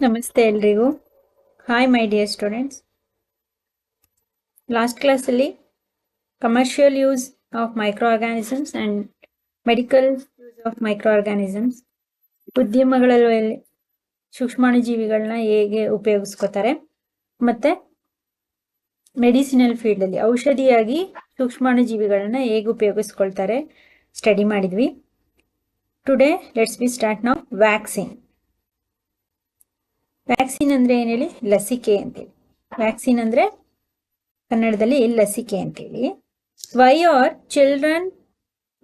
ನಮಸ್ತೆ ಎಲ್ರಿಗೂ. Hi my dear students. Last ಕ್ಲಾಸಲ್ಲಿ commercial use of microorganisms and medical use of microorganisms, ಉದ್ಯಮಗಳಲ್ಲಿ ಸೂಕ್ಷ್ಮಾಣುಜೀವಿಗಳನ್ನ ಹೇಗೆ ಉಪಯೋಗಿಸ್ಕೋತಾರೆ ಮತ್ತು ಮೆಡಿಸಿನಲ್ ಫೀಲ್ಡಲ್ಲಿ ಔಷಧಿಯಾಗಿ ಸೂಕ್ಷ್ಮಾಣುಜೀವಿಗಳನ್ನ ಹೇಗೆ ಉಪಯೋಗಿಸ್ಕೊಳ್ತಾರೆ ಸ್ಟಡಿ ಮಾಡಿದ್ವಿ. Today let's be start now. Vaccine ಅಂದರೆ ಏನು ಹೇಳಿ? ಲಸಿಕೆ ಅಂತೇಳಿ. ವ್ಯಾಕ್ಸಿನ್ ಅಂದರೆ ಕನ್ನಡದಲ್ಲಿ ಲಸಿಕೆ ಅಂತೇಳಿ. Why are children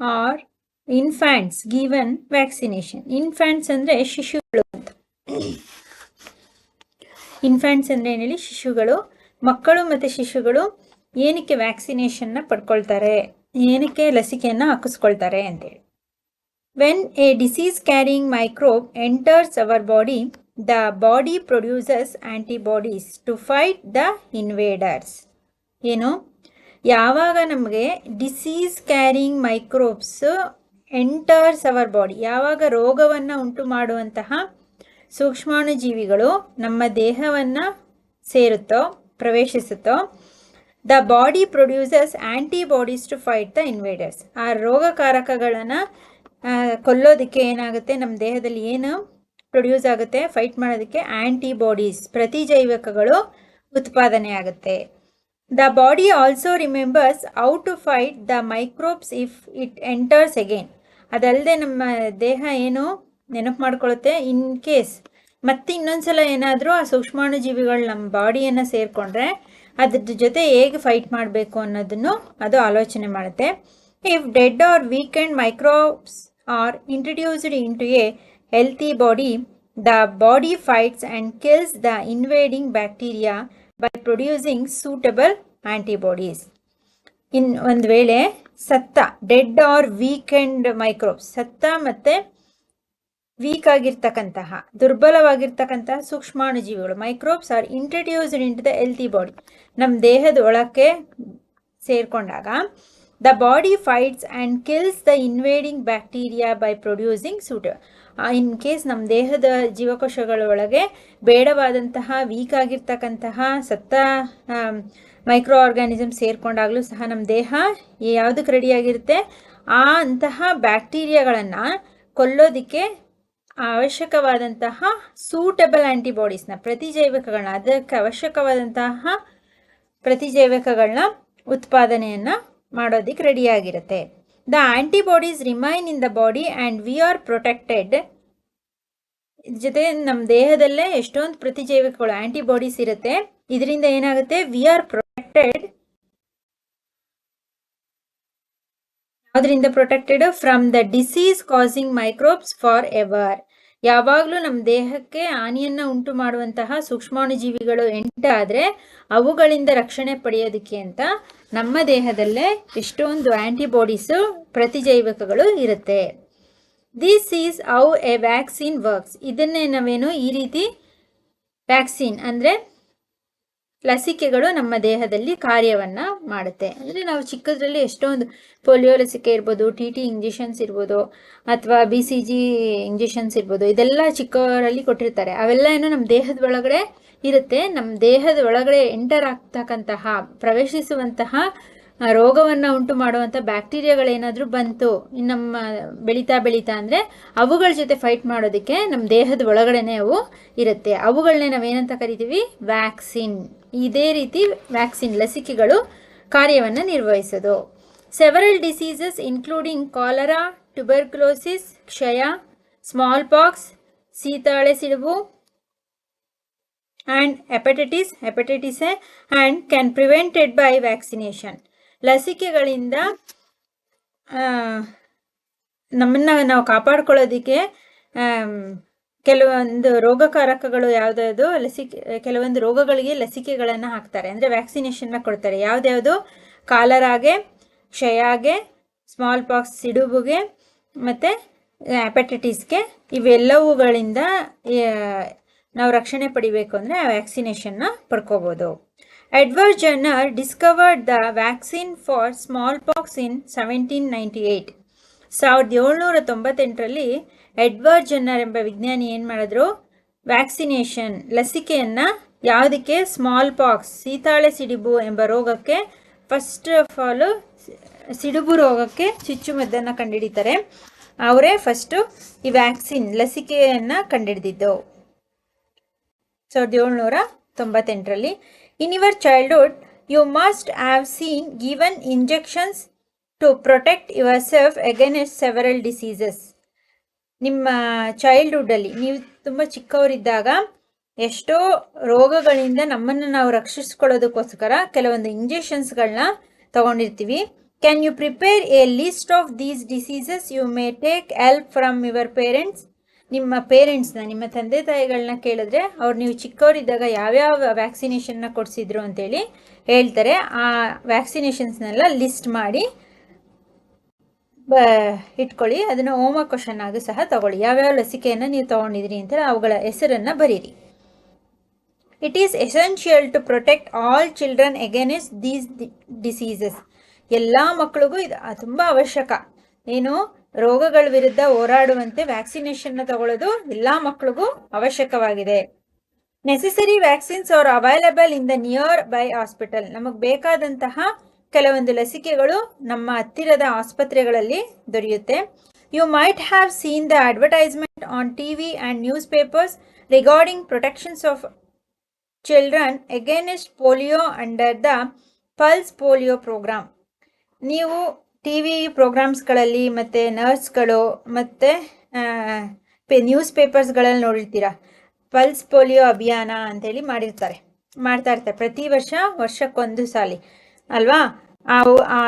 or infants given vaccination? Infants ಅಂದರೆ ಶಿಶುಗಳು ಅಂತ. ಇನ್ಫ್ಯಾಂಟ್ಸ್ ಅಂದರೆ ಏನು ಹೇಳಿ? ಶಿಶುಗಳು. ಮಕ್ಕಳು ಮತ್ತು ಶಿಶುಗಳು ಏನಕ್ಕೆ ವ್ಯಾಕ್ಸಿನೇಷನ್ನ ಪಡ್ಕೊಳ್ತಾರೆ, ಏನಕ್ಕೆ ಲಸಿಕೆಯನ್ನು ಹಾಕಿಸ್ಕೊಳ್ತಾರೆ ಅಂತೇಳಿ. When a disease carrying microbe enters our body, the body produces antibodies to fight the invaders. ಏನು? ಯಾವಾಗ ನಮಗೆ disease carrying microbes enters our body, ಯಾವಾಗ ರೋಗವನ್ನು ಉಂಟು ಮಾಡುವಂತಹ ಸೂಕ್ಷ್ಮಾಣುಜೀವಿಗಳು ನಮ್ಮ ದೇಹವನ್ನು ಸೇರುತ್ತೋ, ಪ್ರವೇಶಿಸುತ್ತೋ, the body produces antibodies to fight the invaders. ಆ ರೋಗಕಾರಕಗಳನ್ನು ಕೊಲ್ಲೋದಕ್ಕೆ ಏನಾಗುತ್ತೆ, ನಮ್ಮ ದೇಹದಲ್ಲಿ ಏನು ಪ್ರೊಡ್ಯೂಸ್ ಆಗುತ್ತೆ, ಫೈಟ್ ಮಾಡೋದಕ್ಕೆ ಆ್ಯಂಟಿಬಾಡೀಸ್, ಪ್ರತಿಜೈವಕಗಳು ಉತ್ಪಾದನೆ ಆಗುತ್ತೆ. The body also remembers how to fight the microbes if it enters again. ಅದಲ್ಲದೆ ನಮ್ಮ ದೇಹ ಏನು ನೆನಪು ಮಾಡ್ಕೊಳ್ಳುತ್ತೆ, ಇನ್ ಕೇಸ್ ಮತ್ತೆ ಇನ್ನೊಂದ್ಸಲ ಏನಾದರೂ ಆ ಸೂಕ್ಷ್ಮಾಣುಜೀವಿಗಳು ನಮ್ಮ ಬಾಡಿಯನ್ನು ಸೇರಿಕೊಂಡ್ರೆ ಅದ್ರ ಜೊತೆ ಹೇಗೆ ಫೈಟ್ ಮಾಡಬೇಕು ಅನ್ನೋದನ್ನು ಅದು ಆಲೋಚನೆ ಮಾಡುತ್ತೆ. If dead or weakened microbes are introduced into a healthy body, the body fights and kills the invading bacteria by producing suitable antibodies. In ಒಂದು ವೇಳೆ ಸತ್ತ, ಡೆಡ್ ಆರ್ ವೀಕೆಂಡ್ ಮೈಕ್ರೋಬ್ಸ್, ಸತ್ತ ಮತ್ತು ವೀಕ್ ಆಗಿರ್ತಕ್ಕಂತಹ, ದುರ್ಬಲವಾಗಿರ್ತಕ್ಕಂತಹ ಸೂಕ್ಷ್ಮಾಣುಜೀವಿಗಳು, microbes are introduced into the healthy body, ನಮ್ಮ ದೇಹದ ಒಳಕ್ಕೆ ಸೇರಿಕೊಂಡಾಗ the body fights and kills the invading bacteria by producing suitable. In case ನಮ್ಮ ದೇಹದ ಜೀವಕೋಶಗಳ ಒಳಗೆ ಬೇಡವಾದಂತಹ ವೀಕ್ ಆಗಿರ್ತಕ್ಕಂತಹ ಸತ್ತ ಮೈಕ್ರೋ ಆರ್ಗ್ಯಾನಿಸಮ್ ಸೇರಿಕೊಂಡಾಗಲೂ ಸಹ ನಮ್ಮ ದೇಹ ಯಾವುದಕ್ಕೆ ರೆಡಿಯಾಗಿರುತ್ತೆ, ಅಂತಹ ಬ್ಯಾಕ್ಟೀರಿಯಾಗಳನ್ನು ಕೊಲ್ಲೋದಕ್ಕೆ ಅವಶ್ಯಕವಾದಂತಹ ಸೂಟಬಲ್ ಆ್ಯಂಟಿಬಾಡೀಸ್ನ, ಪ್ರತಿಜೈವಕಗಳನ್ನ, ಅದಕ್ಕೆ ಅವಶ್ಯಕವಾದಂತಹ ಪ್ರತಿಜೈವಕಗಳನ್ನ ಉತ್ಪಾದನೆಯನ್ನು ಮಾಡೋದಕ್ಕೆ ರೆಡಿಯಾಗಿರುತ್ತೆ. The antibodies remain in the body and we are protected. ಜೊತೆ ನಮ್ಮ ದೇಹದಲ್ಲೇ ಎಷ್ಟೊಂದು ಪ್ರತಿಜೈವಕಗಳು, ಆಂಟಿಬಾಡೀಸ್ ಇರುತ್ತೆ. ಇದರಿಂದ ಏನಾಗುತ್ತೆ, ವಿ ಆರ್ ಪ್ರೊಟೆಕ್ಟೆಡ್. ಯಾವುದರಿಂದ protected? From the disease causing microbes for ever. ಯಾವಾಗಲೂ ನಮ್ಮ ದೇಹಕ್ಕೆ ಹಾನಿಯನ್ನು ಉಂಟು ಮಾಡುವಂತಹ ಸೂಕ್ಷ್ಮಾಣುಜೀವಿಗಳು ಎಂಟಾದರೆ ಅವುಗಳಿಂದ ರಕ್ಷಣೆ ಪಡೆಯೋದಕ್ಕೆ ಅಂತ ನಮ್ಮ ದೇಹದಲ್ಲೇ ಎಷ್ಟೊಂದು ಆ್ಯಂಟಿಬಾಡೀಸು, ಪ್ರತಿಜೈವಕಗಳು ಇರುತ್ತೆ. This is how A vaccine works. ಇದನ್ನೇ ನಾವೇನು ಈ ರೀತಿ ವ್ಯಾಕ್ಸಿನ್ ಅಂದರೆ ಲಸಿಕೆಗಳು ನಮ್ಮ ದೇಹದಲ್ಲಿ ಕಾರ್ಯವನ್ನು ಮಾಡುತ್ತೆ. ಅಂದರೆ ನಾವು ಚಿಕ್ಕದ್ರಲ್ಲಿ ಎಷ್ಟೊಂದು ಪೋಲಿಯೋ ಲಸಿಕೆ ಇರ್ಬೋದು, TT ಇಂಜೆಕ್ಷನ್ಸ್ ಇರ್ಬೋದು, ಅಥವಾ BCG ಇಂಜೆಕ್ಷನ್ಸ್ ಇರ್ಬೋದು, ಇದೆಲ್ಲ ಚಿಕ್ಕವರಲ್ಲಿ ಕೊಟ್ಟಿರ್ತಾರೆ. ಅವೆಲ್ಲ ಏನು ನಮ್ಮ ದೇಹದ ಒಳಗಡೆ ಇರುತ್ತೆ. ನಮ್ಮ ದೇಹದ ಒಳಗಡೆ ಎಂಟರ್ ಆಗ್ತಕ್ಕಂತಹ, ಪ್ರವೇಶಿಸುವಂತಹ ರೋಗವನ್ನು ಉಂಟು ಮಾಡುವಂಥ ಬ್ಯಾಕ್ಟೀರಿಯಾಗಳೇನಾದರೂ ಬಂತು ನಮ್ಮ ಬೆಳೀತಾ ಅಂದರೆ ಅವುಗಳ ಜೊತೆ ಫೈಟ್ ಮಾಡೋದಕ್ಕೆ ನಮ್ಮ ದೇಹದ ಒಳಗಡೆನೆ ಅವು ಇರುತ್ತೆ. ಅವುಗಳನ್ನೇ ನಾವೇನಂತ ಕರಿತೀವಿ? ವ್ಯಾಕ್ಸಿನ್. ಇದೇ ರೀತಿ ವ್ಯಾಕ್ಸಿನ್, ಲಸಿಕೆಗಳು ಕಾರ್ಯವನ್ನು ನಿರ್ವಹಿಸೋದು. Several diseases including cholera, tuberculosis, ಕ್ಷಯ, ಸ್ಮಾಲ್ ಪಾಕ್ಸ್, ಸೀತಾಳೆ ಸಿಡುಬು and hepatitis and can prevented by vaccination. ಲಸಿಕೆಗಳಿಂದ ನಮ್ಮನ್ನು ನಾವು ಕಾಪಾಡ್ಕೊಳ್ಳೋದಕ್ಕೆ ಕೆಲವೊಂದು ರೋಗಕಾರಕಗಳು ಯಾವುದ್ಯಾವುದು ಕೆಲವೊಂದು ರೋಗಗಳಿಗೆ ಲಸಿಕೆಗಳನ್ನು ಹಾಕ್ತಾರೆ, ಅಂದರೆ ವ್ಯಾಕ್ಸಿನೇಷನ್ನ ಕೊಡ್ತಾರೆ. ಯಾವುದ್ಯಾವುದು? ಕಾಲರಾಗೆ, ಕ್ಷಯಾಗೆ, ಸ್ಮಾಲ್ ಪಾಕ್ಸ್ ಸಿಡುಬುಗೆ ಮತ್ತು ಹೆಪಟೈಟಿಸ್ಗೆ. ಇವೆಲ್ಲವುಗಳಿಂದ ನಾವು ರಕ್ಷಣೆ ಪಡಿಬೇಕು ಅಂದರೆ ಆ ವ್ಯಾಕ್ಸಿನೇಷನ್ನ ಪಡ್ಕೋಬೋದು. Edward Jenner discovered the vaccine for smallpox in 1798. 1798ರಲ್ಲಿ ಎಡ್ವರ್ಡ್ ಜೆನ್ನರ್ ಎಂಬ ವಿಜ್ಞಾನಿ ಏನು ಮಾಡಿದ್ರು, ವ್ಯಾಕ್ಸಿನೇಷನ್ ಲಸಿಕೆಯನ್ನು ಯಾವುದಕ್ಕೆ? ಸ್ಮಾಲ್ ಪಾಕ್ಸ್ ಸೀತಾಳೆ ಸಿಡಿಬು ಎಂಬ ರೋಗಕ್ಕೆ ಫಸ್ಟ್ ಆಫ್ ಆಲ್ ಸಿಡುಬು ರೋಗಕ್ಕೆ ಚುಚ್ಚುಮದ್ದನ್ನು ಕಂಡುಹಿಡಿತಾರೆ. ಅವರೇ ಫಸ್ಟು ಈ ವ್ಯಾಕ್ಸಿನ್ ಲಸಿಕೆಯನ್ನು ಕಂಡುಹಿಡಿದಿದ್ದು 1798ರಲ್ಲಿ. In your childhood you must have seen given injections to protect yourself against several diseases. ನಿಮ್ಮ ಚೈಲ್ಡ್ಹುಡ್ಡಲ್ಲಿ ನೀವು ತುಂಬ ಚಿಕ್ಕವರಿದ್ದಾಗ ಎಷ್ಟೋ ರೋಗಗಳಿಂದ ನಮ್ಮನ್ನು ನಾವು ರಕ್ಷಿಸ್ಕೊಳ್ಳೋದಕ್ಕೋಸ್ಕರ ಕೆಲವೊಂದು ಇಂಜೆಕ್ಷನ್ಸ್ಗಳನ್ನ ತಗೊಂಡಿರ್ತೀವಿ. Can you prepare a list of these diseases you may take help from your parents? ನಿಮ್ಮ ಪೇರೆಂಟ್ಸ್ನ, ನಿಮ್ಮ ತಂದೆ ತಾಯಿಗಳನ್ನ ಕೇಳಿದ್ರೆ ಅವ್ರು ನೀವು ಚಿಕ್ಕವರಿದ್ದಾಗ ಯಾವ್ಯಾವ ವ್ಯಾಕ್ಸಿನೇಷನ್ನ ಕೊಡಿಸಿದ್ರು ಅಂತೇಳಿ ಹೇಳ್ತಾರೆ. ಆ ವ್ಯಾಕ್ಸಿನೇಷನ್ಸ್ನೆಲ್ಲ ಲಿಸ್ಟ್ ಮಾಡಿ ಇಟ್ಕೊಳ್ಳಿ. ಅದನ್ನು ಹೋಮ್ವರ್ಕ್ ಕ್ವಶನ್ ಆಗಿ ಸಹ ತಗೊಳ್ಳಿ. ಯಾವ್ಯಾವ ಲಸಿಕೆಯನ್ನು ನೀವು ತೊಗೊಂಡಿದ್ರಿ ಅಂತೇಳಿ ಅವುಗಳ ಹೆಸರನ್ನು ಬರೀರಿ. It is essential to protect all children against these diseases. ಎಲ್ಲ ಮಕ್ಕಳಿಗೂ ಇದು ತುಂಬ ಅವಶ್ಯಕ. ಏನು ರೋಗಗಳ ವಿರುದ್ಧ ಹೋರಾಡುವಂತೆ ವ್ಯಾಕ್ಸಿನೇಷನ್ನ ತಗೊಳ್ಳೋದು ಎಲ್ಲ ಮಕ್ಕಳಿಗೂ ಅವಶ್ಯಕವಾಗಿದೆ. Necessary vaccines are available in the nearby hospital. ನಮಗೆ ಬೇಕಾದಂತಹ ಕೆಲವೊಂದು ಲಸಿಕೆಗಳು ನಮ್ಮ ಹತ್ತಿರದ ಆಸ್ಪತ್ರೆಗಳಲ್ಲಿ ದೊರೆಯುತ್ತೆ. You might have seen the advertisement on TV and newspapers regarding protections of children against polio under the pulse polio program. ನೀವು T V ಪ್ರೋಗ್ರಾಮ್ಸ್ಗಳಲ್ಲಿ ಮತ್ತು ನರ್ಸ್ಗಳು ಮತ್ತು ನ್ಯೂಸ್ ಪೇಪರ್ಸ್ಗಳಲ್ಲಿ ನೋಡಿರ್ತೀರ, ಪಲ್ಸ್ ಪೋಲಿಯೋ ಅಭಿಯಾನ ಅಂತೇಳಿ ಮಾಡ್ತಾ ಇರ್ತಾರೆ ಪ್ರತಿ ವರ್ಷಕ್ಕೊಂದು ಸಾಲಿ ಅಲ್ವಾ. ಆ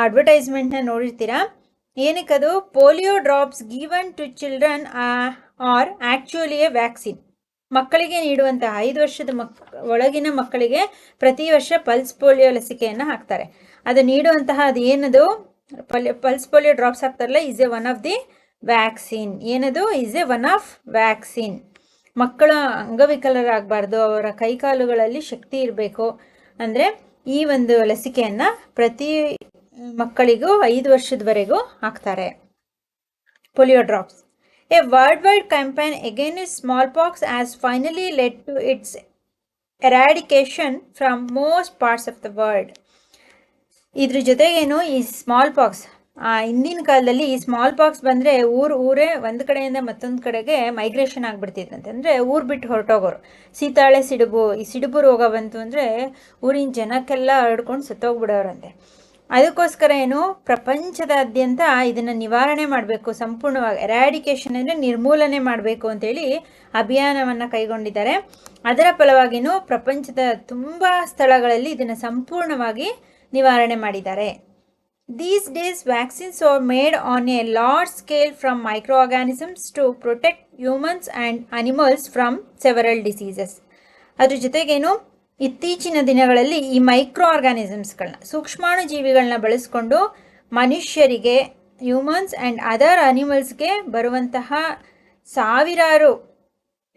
ಅಡ್ವರ್ಟೈಸ್ಮೆಂಟ್ನ ನೋಡಿರ್ತೀರಾ. ಏನಕ್ಕದು? Polio drops given to children are actually a vaccine. ಮಕ್ಕಳಿಗೆ ನೀಡುವಂತಹ 5 ವರ್ಷದ ಒಳಗಿನ ಮಕ್ಕಳಿಗೆ ಪ್ರತಿ ವರ್ಷ ಪಲ್ಸ್ ಪೋಲಿಯೋ ಲಸಿಕೆಯನ್ನು ಹಾಕ್ತಾರೆ. ಅದು ನೀಡುವಂತಹ ಅದು ಏನದು ಪಲ್ಸ್ ಪೋಲಿಯೋ ಡ್ರಾಪ್ಸ್ ಹಾಕ್ತಾರಲ್ಲ, is a one of the vaccine. ಏನದು? Is a one of vaccine. ಮಕ್ಕಳ ಅಂಗವಿಕಲರಾಗಬಾರ್ದು, ಅವರ ಕೈಕಾಲುಗಳಲ್ಲಿ ಶಕ್ತಿ ಇರಬೇಕು ಅಂದರೆ ಈ ಒಂದು ಲಸಿಕೆಯನ್ನು ಪ್ರತಿ ಮಕ್ಕಳಿಗೂ 5 ವರ್ಷದವರೆಗೂ ಹಾಕ್ತಾರೆ. Polio drops. A worldwide campaign against smallpox has finally led to its eradication from most parts of the world. ಇದ್ರ ಜೊತೆಗೇನು ಈ ಸ್ಮಾಲ್ ಪಾಕ್ಸ್, ಹಿಂದಿನ ಕಾಲದಲ್ಲಿ ಈ ಸ್ಮಾಲ್ ಪಾಕ್ಸ್ ಬಂದರೆ ಊರೇ ಒಂದು ಕಡೆಯಿಂದ ಮತ್ತೊಂದು ಕಡೆಗೆ ಮೈಗ್ರೇಷನ್ ಆಗಿಬಿಡ್ತಿತ್ತಂತೆ. ಅಂದರೆ ಊರು ಬಿಟ್ಟು ಹೊರಟೋಗೋರು. ಸೀತಾಳೆ ಸಿಡುಬು, ಈ ಸಿಡುಬು ರೋಗ ಬಂತು ಅಂದರೆ ಊರಿನ ಜನಕ್ಕೆಲ್ಲ ಹರಡ್ಕೊಂಡು ಸತ್ತೋಗ್ಬಿಡೋರಂತೆ. ಅದಕ್ಕೋಸ್ಕರ ಏನು ಪ್ರಪಂಚದಾದ್ಯಂತ ಇದನ್ನು ನಿವಾರಣೆ ಮಾಡಬೇಕು, ಸಂಪೂರ್ಣವಾಗಿ ಎರಾಡಿಕೇಶನ್ ಅಂದರೆ ನಿರ್ಮೂಲನೆ ಮಾಡಬೇಕು ಅಂತೇಳಿ ಅಭಿಯಾನವನ್ನು ಕೈಗೊಂಡಿದ್ದಾರೆ. ಅದರ ಫಲವಾಗಿಯೂ ಪ್ರಪಂಚದ ತುಂಬ ಸ್ಥಳಗಳಲ್ಲಿ ಇದನ್ನು ಸಂಪೂರ್ಣವಾಗಿ ನಿವಾರಣೆ ಮಾಡಿದ್ದಾರೆ. These days vaccines are made on a large scale from microorganisms to protect humans and animals from several diseases. ಅದ್ರ ಜೊತೆಗೇನು ಇತ್ತೀಚಿನ ದಿನಗಳಲ್ಲಿ ಈ ಮೈಕ್ರೋ ಆರ್ಗಾನಿಸಮ್ಸ್ಗಳನ್ನ, ಸೂಕ್ಷ್ಮಾಣು ಜೀವಿಗಳನ್ನ ಬಳಸ್ಕೊಂಡು ಮನುಷ್ಯರಿಗೆ, ಹ್ಯೂಮನ್ಸ್ ಆ್ಯಂಡ್ ಅದರ್ ಅನಿಮಲ್ಸ್ಗೆ ಬರುವಂತಹ ಸಾವಿರಾರು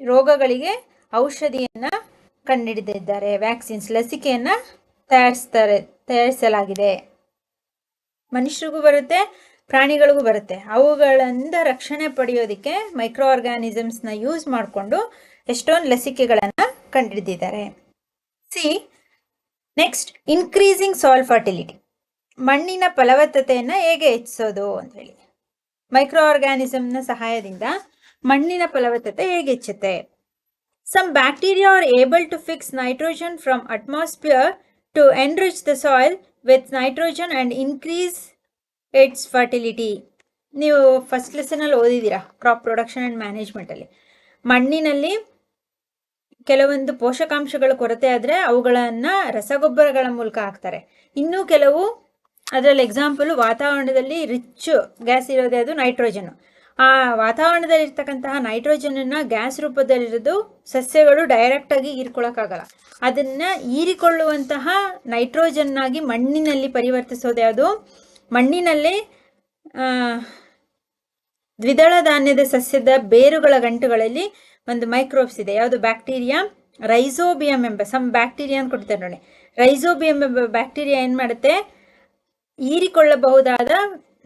ರೋಗಗಳಿಗೆ ಔಷಧಿಯನ್ನು ಕಂಡುಹಿಡಿದಿದ್ದಾರೆ. ವ್ಯಾಕ್ಸಿನ್ಸ್ ಲಸಿಕೆಯನ್ನು ತಯಾರಿಸಲಾಗಿದೆ. ಮನುಷ್ಯರಿಗೂ ಬರುತ್ತೆ, ಪ್ರಾಣಿಗಳಿಗೂ ಬರುತ್ತೆ. ಅವುಗಳಿಂದ ರಕ್ಷಣೆ ಪಡೆಯೋದಕ್ಕೆ ಮೈಕ್ರೋ ಆರ್ಗಾನಿಸಮ್ಸ್ನ ಯೂಸ್ ಮಾಡಿಕೊಂಡು ಎಷ್ಟೊಂದು ಲಸಿಕೆಗಳನ್ನು ಕಂಡುಹಿಡಿದಿದ್ದಾರೆ. Next, increasing soil fertility. ಮಣ್ಣಿನ ಫಲವತ್ತತೆಯನ್ನು ಹೇಗೆ ಹೆಚ್ಚಿಸೋದು ಅಂತೇಳಿ. ಮೈಕ್ರೋ ಆರ್ಗಾನಿಸಮ್ನ ಸಹಾಯದಿಂದ ಮಣ್ಣಿನ ಫಲವತ್ತತೆ ಹೇಗೆ ಹೆಚ್ಚುತ್ತೆ? Some bacteria are able to fix nitrogen from atmosphere to enrich the soil with nitrogen and increase its fertility. ನೀವು ಫಸ್ಟ್ ಲೆಸನಲ್ಲಿ ಓದಿದ್ದೀರಾ ಕ್ರಾಪ್ ಪ್ರೊಡಕ್ಷನ್ ಆ್ಯಂಡ್ ಮ್ಯಾನೇಜ್ಮೆಂಟಲ್ಲಿ. ಮಣ್ಣಿನಲ್ಲಿ ಕೆಲವೊಂದು ಪೋಷಕಾಂಶಗಳ ಕೊರತೆ ಆದರೆ ಅವುಗಳನ್ನು ರಸಗೊಬ್ಬರಗಳ ಮೂಲಕ ಹಾಕ್ತಾರೆ. ಇನ್ನೂ ಕೆಲವು, ಅದರಲ್ಲಿ ಎಕ್ಸಾಂಪಲು ವಾತಾವರಣದಲ್ಲಿ ರಿಚ್ ಗ್ಯಾಸ್ ಇರೋದೇ ಅದು ನೈಟ್ರೋಜನ್ನು. ಆ ವಾತಾವರಣದಲ್ಲಿರ್ತಕ್ಕಂತಹ ನೈಟ್ರೋಜನನ್ನು ಗ್ಯಾಸ್ ರೂಪದಲ್ಲಿರೋದು ಸಸ್ಯಗಳು ಡೈರೆಕ್ಟಾಗಿ ಹೀರ್ಕೊಳ್ಳೋಕ್ಕಾಗಲ್ಲ. ಅದನ್ನು ಹೀರಿಕೊಳ್ಳುವಂತಹ ನೈಟ್ರೋಜನ್ನಾಗಿ ಮಣ್ಣಿನಲ್ಲಿ ಪರಿವರ್ತಿಸೋದು ಯಾವುದು? ಮಣ್ಣಿನಲ್ಲಿ ದ್ವಿದಳ ಧಾನ್ಯದ ಸಸ್ಯದ ಬೇರುಗಳ ಗಂಟುಗಳಲ್ಲಿ ಒಂದು ಮೈಕ್ರೋಬ್ಸ್ ಇದೆ. ಯಾವುದು? ಬ್ಯಾಕ್ಟೀರಿಯಾ ರೈಸೋಬಿಯಂ ಎಂಬ ಬ್ಯಾಕ್ಟೀರಿಯಾ ಅಂತ ಕೊಡ್ತಾರೆ ನೋಡಿ. ರೈಸೋಬಿಯಂ ಎಂಬ ಬ್ಯಾಕ್ಟೀರಿಯಾ ಏನು ಮಾಡುತ್ತೆ? ಹೀರಿಕೊಳ್ಳಬಹುದಾದ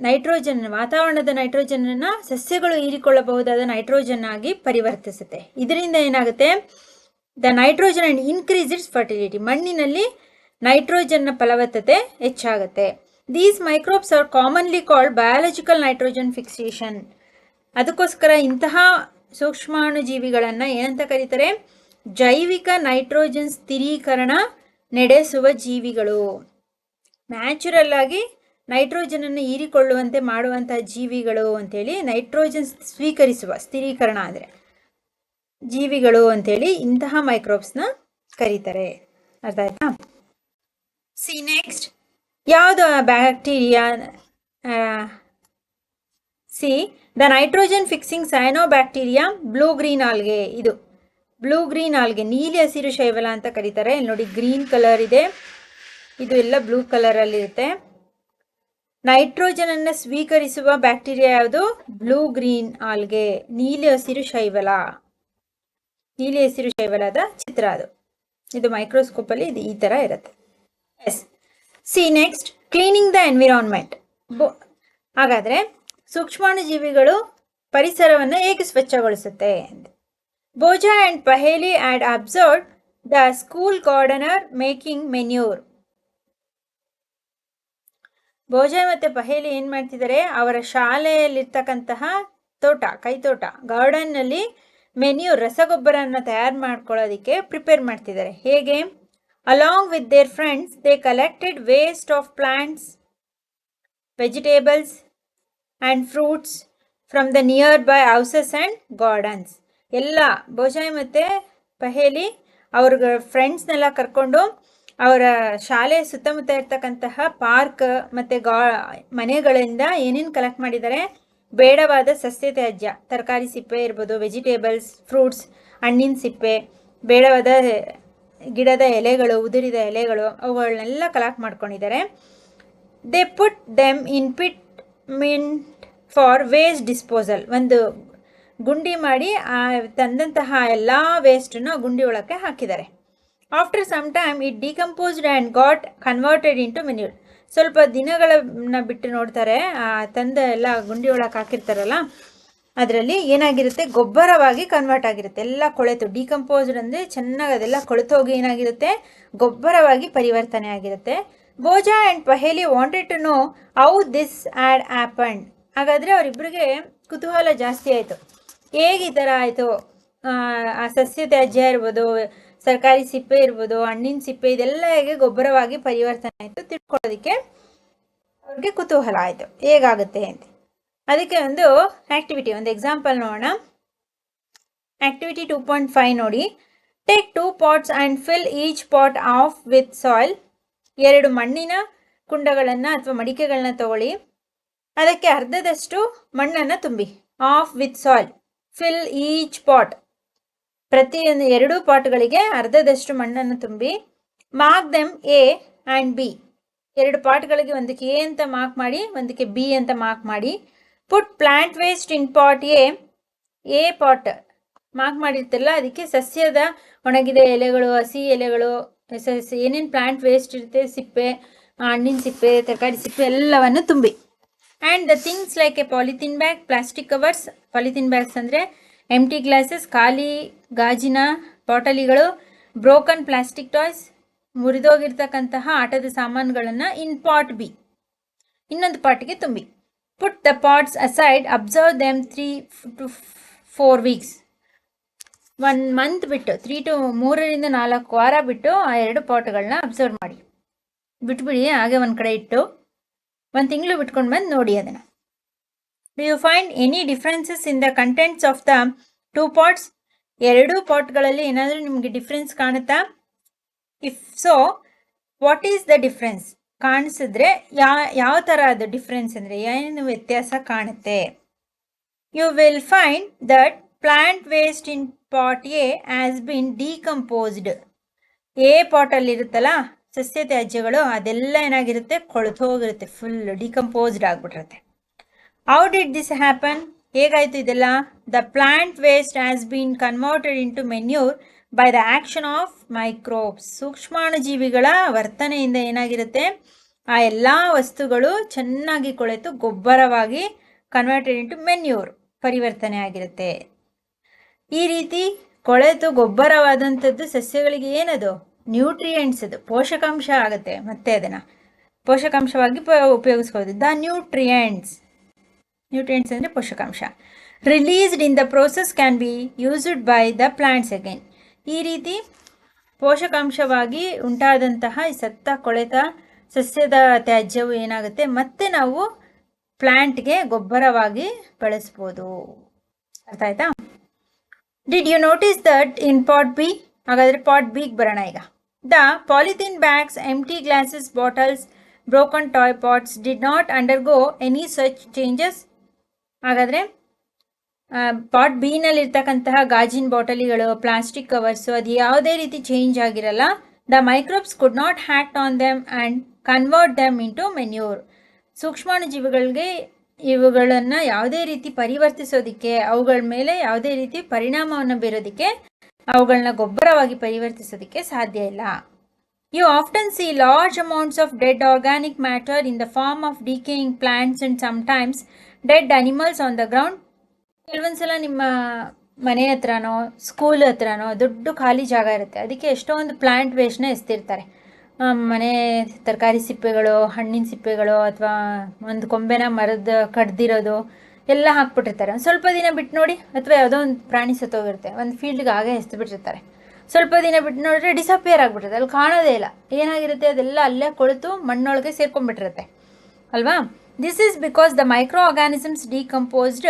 ನೈಟ್ರೋಜನ್, ವಾತಾವರಣದ ನೈಟ್ರೋಜನ್ನ ಸಸ್ಯಗಳು ಹೀರಿಕೊಳ್ಳಬಹುದಾದ ನೈಟ್ರೋಜನ್ ಆಗಿ ಪರಿವರ್ತಿಸುತ್ತೆ. ಇದರಿಂದ ಏನಾಗುತ್ತೆ, the nitrogen and increase its fertility, ಮಣ್ಣಿನಲ್ಲಿ ನೈಟ್ರೋಜನ್ನ ಫಲವತ್ತತೆ ಹೆಚ್ಚಾಗುತ್ತೆ. These microbes R commonly called biological nitrogen fixation. ಅದಕ್ಕೋಸ್ಕರ ಇಂತಹ ಸೂಕ್ಷ್ಮಾಣುಜೀವಿಗಳನ್ನು ಏನಂತ ಕರೀತಾರೆ, ಜೈವಿಕ ನೈಟ್ರೋಜನ್ ಸ್ಥಿರೀಕರಣ ನಡೆಸುವ ಜೀವಿಗಳು. ನ್ಯಾಚುರಲ್ ಆಗಿ ನೈಟ್ರೋಜನ್ ಅನ್ನು ಹೀರಿಕೊಳ್ಳುವಂತೆ ಮಾಡುವಂತಹ ಜೀವಿಗಳು ಅಂತೇಳಿ, ನೈಟ್ರೋಜನ್ ಸ್ವೀಕರಿಸುವ, ಸ್ಥಿರೀಕರಣ ಅಂದರೆ ಜೀವಿಗಳು ಅಂತೇಳಿ ಇಂತಹ ಮೈಕ್ರೋಬ್ಸ್ನ ಕರೀತಾರೆ. ಅರ್ಥ ಆಯ್ತಾ? ಸಿ ನೆಕ್ಸ್ಟ್, ಯಾವುದು bacteria? C the nitrogen fixing cyanobacteria blue green algae. ಇದು ಬ್ಲೂ ಗ್ರೀನ್ ಆಲ್ಗೆ, ನೀಲಿ ಹಸಿರು ಶೈವಲ ಅಂತ ಕರೀತಾರೆ. ಇಲ್ಲಿ ನೋಡಿ ಗ್ರೀನ್ ಕಲರ್ ಇದೆ, ಇದು ಎಲ್ಲ ಬ್ಲೂ ಕಲರಲ್ಲಿರುತ್ತೆ. ನೈಟ್ರೋಜನ್ ಅನ್ನು ಸ್ವೀಕರಿಸುವ ಬ್ಯಾಕ್ಟೀರಿಯಾ ಯಾವುದು? ಬ್ಲೂ ಗ್ರೀನ್ ಆಲ್ಗೆ, ನೀಲಿ ಹಸಿರು ಶೈವಲ. ನೀಲಿ ಹಸಿರು ಶೈವಲದ ಚಿತ್ರ ಅದು. ಇದು ಮೈಕ್ರೋಸ್ಕೋಪ್ ಅಲ್ಲಿ ಇದು ಈ ತರ ಇರುತ್ತೆ. Yes. See next, cleaning the environment. ಹಾಗಾದ್ರೆ ಸೂಕ್ಷ್ಮಾಣುಜೀವಿಗಳು ಪರಿಸರವನ್ನು ಹೇಗೆ ಸ್ವಚ್ಛಗೊಳಿಸುತ್ತೆ? Boojho and Paheli had observed the school gardener making manure. Boojho ಮತ್ತೆ ಪಹೇಲಿ ಏನ್ ಮಾಡ್ತಿದ್ದಾರೆ, ಅವರ ಶಾಲೆಯಲ್ಲಿರ್ತಕ್ಕಂತಹ ತೋಟ, ಕೈತೋಟ, ಗಾರ್ಡನ್ ನಲ್ಲಿ ಮೆನ್ಯೂರ್, ರಸಗೊಬ್ಬರವನ್ನು ತಯಾರು ಮಾಡ್ಕೊಳ್ಳೋದಕ್ಕೆ ಪ್ರಿಪೇರ್ ಮಾಡ್ತಿದ್ದಾರೆ. ಹೇಗೆ? Along with their friends they collected waste of plants, vegetables and fruits from the near by houses and gardens. ಎಲ್ಲ ಬೋಜಾಯ್ ಮತ್ತು ಪಹೇಲಿ ಅವ್ರ ಫ್ರೆಂಡ್ಸ್ನೆಲ್ಲ ಕರ್ಕೊಂಡು ಅವರ ಶಾಲೆ ಸುತ್ತಮುತ್ತ ಇರ್ತಕ್ಕಂತಹ ಪಾರ್ಕ್ ಮತ್ತು ಮನೆಗಳಿಂದ ಏನೇನು ಕಲೆಕ್ಟ್ ಮಾಡಿದ್ದಾರೆ, ಬೇಡವಾದ ಸಸ್ಯ ತ್ಯಾಜ್ಯ, ತರಕಾರಿ ಸಿಪ್ಪೆ ಇರ್ಬೋದು, ವೆಜಿಟೇಬಲ್ಸ್, ಫ್ರೂಟ್ಸ್, ಹಣ್ಣಿನ ಸಿಪ್ಪೆ, ಬೇಡವಾದ ಗಿಡದ ಎಲೆಗಳು, ಉದುರಿದ ಎಲೆಗಳು, ಅವುಗಳನ್ನೆಲ್ಲ ಕಲೆಕ್ಟ್ ಮಾಡ್ಕೊಂಡಿದ್ದಾರೆ. They put them in pit meant for waste disposal. ಒಂದು ಗುಂಡಿ ಮಾಡಿ ಆ ತಂದಂತಹ ಎಲ್ಲ ವೇಸ್ಟನ್ನು ಗುಂಡಿ ಒಳಕ್ಕೆ ಹಾಕಿದ್ದಾರೆ. After some time it decomposed and got converted into manure. ಸ್ವಲ್ಪ ದಿನಗಳನ್ನ ಬಿಟ್ಟು ನೋಡ್ತಾರೆ, ಆ ತಂದ ಎಲ್ಲ ಗುಂಡಿ ಒಳಗೆ ಹಾಕಿರ್ತಾರಲ್ಲ ಅದರಲ್ಲಿ ಏನಾಗಿರುತ್ತೆ, ಗೊಬ್ಬರವಾಗಿ ಕನ್ವರ್ಟ್ ಆಗಿರುತ್ತೆ. ಎಲ್ಲ ಕೊಳೆತು, ಡಿಕಂಪೋಸ್ಡ್ ಅಂದರೆ ಚೆನ್ನಾಗಿ ಅದೆಲ್ಲ ಕೊಳೆತೋಗಿ ಏನಾಗಿರುತ್ತೆ, ಗೊಬ್ಬರವಾಗಿ ಪರಿವರ್ತನೆ ಆಗಿರುತ್ತೆ. Boojho and Paheli wanted to know how this had happened. ಹಾಗಾದರೆ ಅವರಿಬ್ಬರಿಗೆ ಕುತೂಹಲ ಜಾಸ್ತಿ ಆಯಿತು, ಹೇಗೆ ಈ ಥರ ಆಯಿತು, ಆ ಸಸ್ಯ ತ್ಯಾಜ್ಯ ಇರ್ಬೋದು, ಸರ್ಕಾರಿ ಸಿಪ್ಪೆ ಇರ್ಬೋದು, ಹಣ್ಣಿನ ಸಿಪ್ಪೆ, ಇದೆಲ್ಲ ಹೇಗೆ ಗೊಬ್ಬರವಾಗಿ ಪರಿವರ್ತನೆ ಆಯಿತು ತಿಳ್ಕೊಳ್ಳೋದಕ್ಕೆ ಅವ್ರಿಗೆ ಕುತೂಹಲ ಆಯಿತು, ಹೇಗಾಗುತ್ತೆ ಅಂತ. ಅದಕ್ಕೆ ಒಂದು ಆ್ಯಕ್ಟಿವಿಟಿ, ಒಂದು ಎಕ್ಸಾಂಪಲ್ ನೋಡೋಣ. ಆ್ಯಕ್ಟಿವಿಟಿ 2.5 ನೋಡಿ. Take 2 pots and fill each pot of with soil. 2 ಮಣ್ಣಿನ ಕುಂಡಗಳನ್ನು ಅಥವಾ ಮಡಿಕೆಗಳನ್ನ ತಗೊಳ್ಳಿ, ಅದಕ್ಕೆ ಅರ್ಧದಷ್ಟು ಮಣ್ಣನ್ನು ತುಂಬಿ. Of with soil, fill each pot, ಪ್ರತಿಯೊಂದು 2 ಪಾಟ್ಗಳಿಗೆ ಅರ್ಧದಷ್ಟು ಮಣ್ಣನ್ನು ತುಂಬಿ. Mark them A and B. 2 ಪಾಟ್ಗಳಿಗೆ ಒಂದಕ್ಕೆ ಎ ಅಂತ ಮಾರ್ಕ್ ಮಾಡಿ, ಒಂದಕ್ಕೆ ಬಿ ಅಂತ ಮಾರ್ಕ್ ಮಾಡಿ. Put plant waste in pot A pot mark ಮಾಡಿರ್ತಿಲ್ಲ, ಅದಕ್ಕೆ ಸಸ್ಯದ ಒಣಗಿದ ಎಲೆಗಳು, ಹಸಿ ಎಲೆಗಳು, ಏನೇನು ಪ್ಲಾಂಟ್ ವೇಸ್ಟ್ ಇರುತ್ತೆ, ಸಿಪ್ಪೆ, ಹಣ್ಣಿನ ಸಿಪ್ಪೆ, ತರಕಾರಿ ಸಿಪ್ಪೆ ಎಲ್ಲವನ್ನು ತುಂಬಿ. And the things like a polythene bag, plastic covers, polythene bags ಅಂದರೆ ಎಂಟಿ ಗ್ಲಾಸಸ್, ಖಾಲಿ ಗಾಜಿನ ಬಾಟಲಿಗಳು, ಬ್ರೋಕನ್ ಪ್ಲಾಸ್ಟಿಕ್ ಟಾಯ್ಸ್, ಮುರಿದೋಗಿರ್ತಕ್ಕಂತಹ ಆಟದ ಸಾಮಾನುಗಳನ್ನು ಇನ್ ಪಾಟ್ ಬಿ, ಇನ್ನೊಂದು ಪಾಟ್ಗೆ ತುಂಬಿ. Put the pots aside, observe them 3 to 4 weeks. 1 month ಬಿಟ್ಟು, 3 ರಿಂದ 4 ವಾರ ಬಿಟ್ಟು ಆ 2 ಪಾಟ್ಗಳನ್ನ ಅಬ್ಸರ್ವ್ ಮಾಡಿ ಬಿಟ್ಬಿಡಿ. ಹಾಗೆ ಒಂದು ಕಡೆ ಇಟ್ಟು 1 ತಿಂಗಳು ಬಿಟ್ಕೊಂಡು ಬಂದು ನೋಡಿ ಅದನ್ನು. Do you find any differences in the contents of the 2 pots? 2 ಪಾಟ್ಗಳಲ್ಲಿ ಏನಾದರೂ ನಿಮಗೆ ಡಿಫ್ರೆನ್ಸ್ ಕಾಣುತ್ತಾ? If so, what is the difference? ಕಾಣಿಸಿದ್ರೆ ಯಾವ ಥರ ಅದು ಡಿಫ್ರೆನ್ಸ್ ಅಂದರೆ ಏನು ವ್ಯತ್ಯಾಸ ಕಾಣುತ್ತೆ? You will find that plant waste in pot A has been decomposed. A ಪಾಟಲ್ಲಿರುತ್ತಲ್ಲ ಸಸ್ಯ ತ್ಯಾಜ್ಯಗಳು, ಅದೆಲ್ಲ ಏನಾಗಿರುತ್ತೆ, ಕೊಳೆತು ಹೋಗಿರುತ್ತೆ, ಫುಲ್ ಡಿಕಂಪೋಸ್ಡ್ ಆಗಿಬಿಟ್ಟಿರುತ್ತೆ. How did this happen? ಹೇಗಾಯಿತು ಇದೆಲ್ಲ? The plant waste has been converted into manure by the action of microbes. ಸೂಕ್ಷ್ಮಾಣುಜೀವಿಗಳ ವರ್ತನೆಯಿಂದ ಏನಾಗಿರುತ್ತೆ, ಆ ಎಲ್ಲ ವಸ್ತುಗಳು ಚೆನ್ನಾಗಿ ಕೊಳೆತು ಗೊಬ್ಬರವಾಗಿ ಕನ್ವರ್ಟೆಡ್ ಇಂಟು ಮೆನ್ಯೂರ್ ಪರಿವರ್ತನೆ ಆಗಿರುತ್ತೆ. ಈ ರೀತಿ ಕೊಳೆತು ಗೊಬ್ಬರವಾದಂಥದ್ದು ಸಸ್ಯಗಳಿಗೆ ಏನದು ನ್ಯೂಟ್ರಿಯೆಂಟ್ಸ್, ಅದು ಪೋಷಕಾಂಶ ಆಗುತ್ತೆ. ಮತ್ತೆ ಅದನ್ನು ಪೋಷಕಾಂಶವಾಗಿ ಉಪಯೋಗಿಸ್ಬೋದು. ದ ನ್ಯೂಟ್ರಿಯೆಂಟ್ಸ್ ಅಂದರೆ ಪೋಷಕಾಂಶ. Released in the process can be used by the plants again. ಈ ರೀತಿ ಪೋಷಕಾಂಶವಾಗಿ ಉಂಟಾದಂತಹ ಸತ್ತ ಕೊಳೆತ ಸಸ್ಯದ ತ್ಯಾಜ್ಯವು ಏನಾಗುತ್ತೆ ಮತ್ತೆ ನಾವು ಪ್ಲಾಂಟ್ಗೆ ಗೊಬ್ಬರವಾಗಿ ಬಳಸ್ಬೋದು. ಅರ್ಥ ಆಯ್ತಾ? Did you notice that in part B? ಹಾಗಾದರೆ ಪಾರ್ಟ್ ಬಿಗೆ ಬರೋಣ ಈಗ. The polythene bags, empty glasses, bottles, broken toy pots did not undergo any such changes. ಹಾಗಾದರೆ ಪಾರ್ಟ್ ಬಿನಲ್ಲಿರ್ತಕ್ಕಂತಹ ಗಾಜಿನ ಬಾಟಲಿಗಳು, ಪ್ಲಾಸ್ಟಿಕ್ ಕವರ್ಸು, ಅದು ಯಾವುದೇ ರೀತಿ ಚೇಂಜ್ ಆಗಿರಲ್ಲ. The microbes could not act on them and convert them into manure. ಸೂಕ್ಷ್ಮಾಣುಜೀವಿಗಳಿಗೆ ಇವುಗಳನ್ನು ಯಾವುದೇ ರೀತಿ ಪರಿವರ್ತಿಸೋದಕ್ಕೆ, ಅವುಗಳ ಮೇಲೆ ಯಾವುದೇ ರೀತಿ ಪರಿಣಾಮವನ್ನು ಬೀರೋದಕ್ಕೆ, ಅವುಗಳನ್ನ ಗೊಬ್ಬರವಾಗಿ ಪರಿವರ್ತಿಸೋದಕ್ಕೆ ಸಾಧ್ಯ ಇಲ್ಲ. You often see large amounts of dead organic matter in the form of decaying plants and sometimes dead animals on the ground. ಕೆಲವೊಂದ್ಸಲ ನಿಮ್ಮ ಮನೆ ಹತ್ರನೋ ಸ್ಕೂಲ್ ಹತ್ರನೋ ದೊಡ್ಡ ಖಾಲಿ ಜಾಗ ಇರುತ್ತೆ, ಅದಕ್ಕೆ ಎಷ್ಟೊಂದು ಪ್ಲಾಂಟ್ ವೇಸ್ಟ್ನ ಎಸ್ತಿರ್ತಾರೆ. ಮನೆ ತರಕಾರಿ ಸಿಪ್ಪೆಗಳು, ಹಣ್ಣಿನ ಸಿಪ್ಪೆಗಳು, ಅಥವಾ ಒಂದು ಕೊಂಬೆನ ಮರದ ಕಡ್ದಿರೋದು ಎಲ್ಲ ಹಾಕ್ಬಿಟ್ಟಿರ್ತಾರೆ. ಒಂದು ಸ್ವಲ್ಪ ದಿನ ಬಿಟ್ಟು ನೋಡಿ, ಅಥವಾ ಯಾವುದೋ ಒಂದು ಪ್ರಾಣಿ ಸತ್ತೋಗಿರುತ್ತೆ, ಒಂದು ಫೀಲ್ಡ್ಗೆ ಹಾಗೆ ಎಸ್ದುಬಿಟ್ಟಿರ್ತಾರೆ. ಸ್ವಲ್ಪ ದಿನ ಬಿಟ್ಟು ನೋಡಿದ್ರೆ ಡಿಸಪಿಯರ್ ಆಗಿಬಿಟ್ಟಿರುತ್ತೆ, ಅಲ್ಲಿ ಕಾಣೋದೇ ಇಲ್ಲ. ಏನಾಗಿರುತ್ತೆ, ಅದೆಲ್ಲ ಅಲ್ಲೇ ಕೊಳೆತು ಮಣ್ಣೊಳಗೆ ಸೇರ್ಕೊಂಡ್ಬಿಟ್ಟಿರುತ್ತೆ ಅಲ್ವಾ? This is because the microorganisms decomposed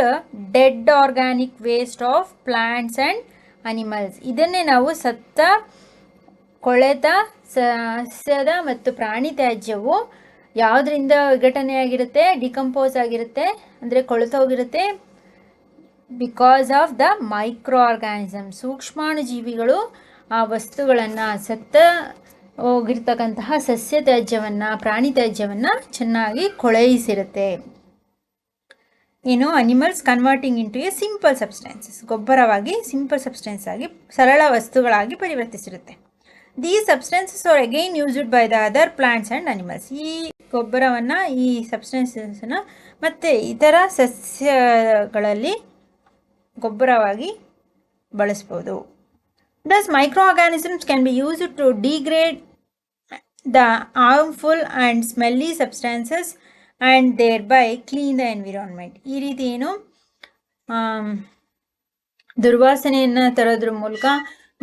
dead organic waste of plants and animals. ಇದನ್ನೇ ನಾವು ಸತ್ತ ಕೊಳೆತ ಸಸ್ಯದ ಮತ್ತು ಪ್ರಾಣಿ ತ್ಯಾಜ್ಯವು ಯಾವುದರಿಂದ ವಿಘಟನೆಯಾಗಿರುತ್ತೆ, ಡಿಕಂಪೋಸ್ ಆಗಿರುತ್ತೆ ಅಂದರೆ ಕೊಳೆತೋಗಿರುತ್ತೆ. Because of the microorganism, ಸೂಕ್ಷ್ಮಾಣುಜೀವಿಗಳು ಆ ವಸ್ತುಗಳನ್ನು, ಸತ್ತ ಹೋಗಿರ್ತಕ್ಕಂತಹ ಸಸ್ಯ ತ್ಯಾಜ್ಯವನ್ನು, ಪ್ರಾಣಿ ತ್ಯಾಜ್ಯವನ್ನು ಚೆನ್ನಾಗಿ ಕೊಳೆಯಿಸಿರುತ್ತೆ. ಏನು, animals converting into a simple substances, ಗೊಬ್ಬರವಾಗಿ ಸಿಂಪಲ್ ಸಬ್ಸ್ಟೆನ್ಸ್ ಆಗಿ ಸರಳ ವಸ್ತುಗಳಾಗಿ ಪರಿವರ್ತಿಸಿರುತ್ತೆ. The substances are again used by the other plants and animals. ಈ ಗೊಬ್ಬರವನ್ನು, ಈ ಸಬ್ಸ್ಟೆನ್ಸನ್ನು ಮತ್ತೆ ಇತರ ಸಸ್ಯಗಳಲ್ಲಿ ಗೊಬ್ಬರವಾಗಿ ಬಳಸ್ಬೋದು. Thus, microorganisms can be used to degrade the harmful and smelly substances and thereby clean the environment. ಈ ರೀತಿ ಏನು ದುರ್ವಾಸನೆಯನ್ನು ತರೋದ್ರ ಮೂಲಕ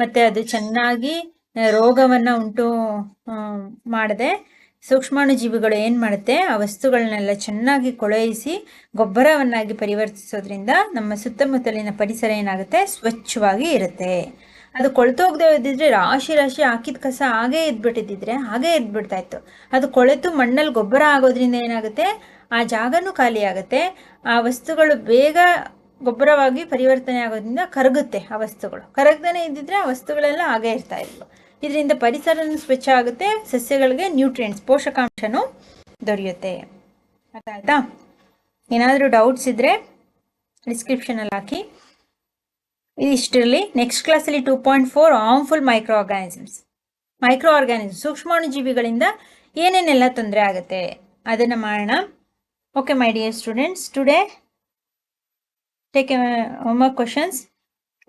ಮತ್ತು ಅದು ಚೆನ್ನಾಗಿ ರೋಗವನ್ನು ಉಂಟು ಮಾಡದೆ ಸೂಕ್ಷ್ಮಾಣುಜೀವಿಗಳು ಏನು ಮಾಡುತ್ತೆ, ಆ ವಸ್ತುಗಳನ್ನೆಲ್ಲ ಚೆನ್ನಾಗಿ ಕೊಳೆಯಿಸಿ ಗೊಬ್ಬರವನ್ನಾಗಿ ಪರಿವರ್ತಿಸೋದ್ರಿಂದ ನಮ್ಮ ಸುತ್ತಮುತ್ತಲಿನ ಪರಿಸರ ಏನಾಗುತ್ತೆ, ಸ್ವಚ್ಛವಾಗಿ ಇರುತ್ತೆ. ಅದು ಕೊಳೆತೋಗದೆ ಇದ್ದಿದ್ರೆ ರಾಶಿ ರಾಶಿ ಹಾಕಿದ ಕಸ ಹಾಗೇ ಇದ್ಬಿಟ್ಟಿದ್ದಿದ್ರೆ ಹಾಗೇ ಇದ್ಬಿಡ್ತಾ ಇತ್ತು. ಅದು ಕೊಳೆತು ಮಣ್ಣಲ್ಲಿ ಗೊಬ್ಬರ ಆಗೋದ್ರಿಂದ ಏನಾಗುತ್ತೆ, ಆ ಜಾಗನೂ ಖಾಲಿ ಆಗುತ್ತೆ. ಆ ವಸ್ತುಗಳು ಬೇಗ ಗೊಬ್ಬರವಾಗಿ ಪರಿವರ್ತನೆ ಆಗೋದ್ರಿಂದ ಕರಗುತ್ತೆ. ಆ ವಸ್ತುಗಳು ಕರಗದೇ ಇದ್ದಿದ್ರೆ ಆ ವಸ್ತುಗಳೆಲ್ಲ ಹಾಗೇ ಇರ್ತಾ ಇದ್ವು. ಇದರಿಂದ ಪರಿಸರನೂ ಸ್ವಚ್ಛ ಆಗುತ್ತೆ, ಸಸ್ಯಗಳಿಗೆ ನ್ಯೂಟ್ರಿಯೆಂಟ್ಸ್, ಪೋಷಕಾಂಶನೂ ದೊರೆಯುತ್ತೆ. ಅರ್ಥ ಆಯ್ತಾ? ಏನಾದರೂ ಡೌಟ್ಸ್ ಇದ್ದರೆ ಡಿಸ್ಕ್ರಿಪ್ಷನಲ್ಲಿ ಹಾಕಿ. ಇದಿಷ್ಟರಲ್ಲಿ ನೆಕ್ಸ್ಟ್ ಕ್ಲಾಸಲ್ಲಿ 2.4 ಹಾರ್ಮ್ಫುಲ್ ಮೈಕ್ರೋ ಆರ್ಗ್ಯಾನಿಸಮ್ಸ್, ಸೂಕ್ಷ್ಮಾಣುಜೀವಿಗಳಿಂದ ಏನೇನೆಲ್ಲ ತೊಂದರೆ ಆಗುತ್ತೆ ಅದನ್ನು ಮಾಡೋಣ. Okay my dear students, today take homework questions.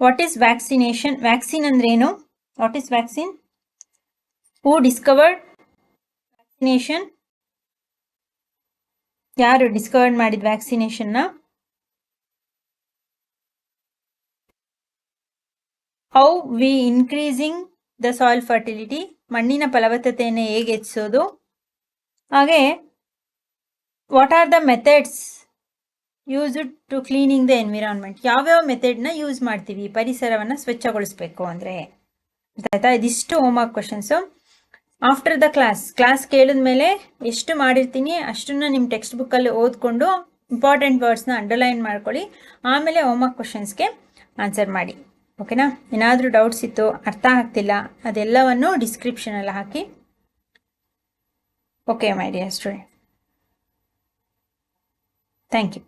What is vaccination? Vaccine ಅಂದ್ರೇನು? What is vaccine? Who discovered vaccination? ಯಾರು ಡಿಸ್ಕವರ್ಡ್ ಮಾಡಿದ ವ್ಯಾಕ್ಸಿನೇಷನ್ನ? How we increasing the soil fertility, ಮಣ್ಣಿನ ಫಲವತ್ತತೆಯನ್ನು ಹೇಗೆ ಹೆಚ್ಚಿಸೋದು. ಹಾಗೆ what are the methods used to cleaning the environment, ಯಾವ್ಯಾವ ಮೆಥಡ್ನ ಯೂಸ್ ಮಾಡ್ತೀವಿ ಪರಿಸರವನ್ನು ಸ್ವಚ್ಛಗೊಳಿಸ್ಬೇಕು ಅಂದರೆ. ಆಯ್ತಾ? ಇದಿಷ್ಟು homework questions. After the class ಕೇಳಿದ ಮೇಲೆ ಎಷ್ಟು ಮಾಡಿರ್ತೀನಿ ಅಷ್ಟನ್ನು ನಿಮ್ಮ ಟೆಕ್ಸ್ಟ್ ಬುಕ್ಕಲ್ಲಿ ಓದ್ಕೊಂಡು ಇಂಪಾರ್ಟೆಂಟ್ ವರ್ಡ್ಸ್ನ ಅಂಡರ್ಲೈನ್ ಮಾಡ್ಕೊಳ್ಳಿ. ಆಮೇಲೆ ಹೋಮ್ವರ್ಕ್ ಕ್ವಶನ್ಸ್ಗೆ ಆನ್ಸರ್ ಮಾಡಿ. ಓಕೆನಾ? ಏನಾದರೂ ಡೌಟ್ಸ್ ಇತ್ತು, ಅರ್ಥ ಆಗ್ತಿಲ್ಲ, ಅದೆಲ್ಲವನ್ನು ಡಿಸ್ಕ್ರಿಪ್ಷನಲ್ಲಿ ಹಾಕಿ. Okay my dear student, thank you.